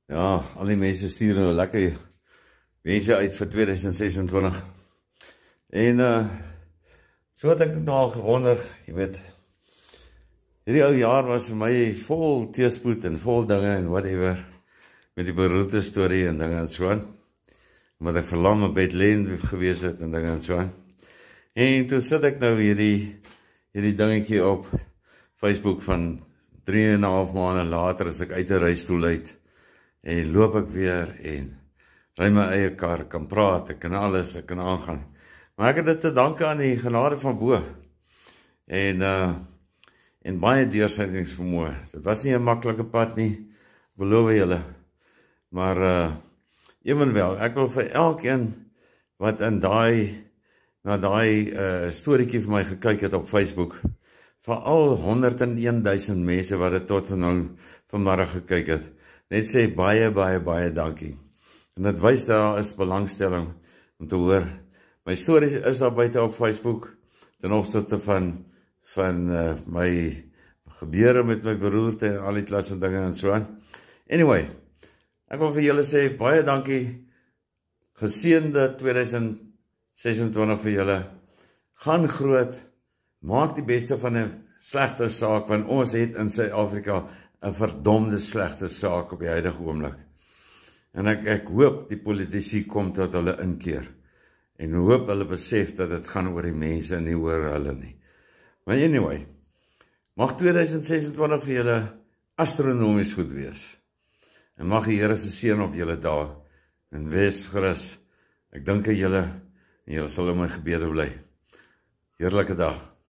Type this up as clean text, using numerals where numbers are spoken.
Ja, al die mense stuur nou lekker wense uit vir 2026. En so het ek nou al gewonder, jy weet, hierdie ou jaar was vir my vol teëspoed en vol dinge en whatever, met die beroerte storie en dinge en so aan. Omdat ek verlam op Bethlehem gewees het en dinge en so aan. En toe sit ek nou hierdie dingetjie op Facebook van 3,5 maande later as ek uit 'n reistool uit en loop ek weer en ry my eie kar, kan praat, ek kan alles, ek kan aangaan. Maar ek het dit te danke aan die genade van bo. En baie deursettingsvermoë. Dit was nie 'n maklike pad nie, beloof julle. Maar ewenwel, ek wil vir elkeen wat in na daai storieetjie vir my gekyk het op Facebook, vir al 101,000 mense wat dit tot nou vanmiddag gekyk het, net sê baie dankie. En dit wys daar is belangstelling om te hoor. My stories is daar buite op Facebook ten opsigte van my gebeure met my beroerte en al die klas van dinge en so aan. Anyway, ek wil vir julle sê baie dankie. Geseënde 2026 vir julle. Gaan groot. Maak die beste van 'n slegte saak, want ons het in Suid-Afrika 'n verdomde slegte saak op die huidige oomblik. En ek hoop die politici kom tot hulle inkeer. En hoop hulle besef dat dit gaan oor die mense en nie oor hulle nie. Maar anyway, mag 2026 vir julle astronomies goed wees. En mag die Here se seën op julle dae. En wees gerus. Ek dink aan julle en julle sal in my gebede bly. Heerlike dag.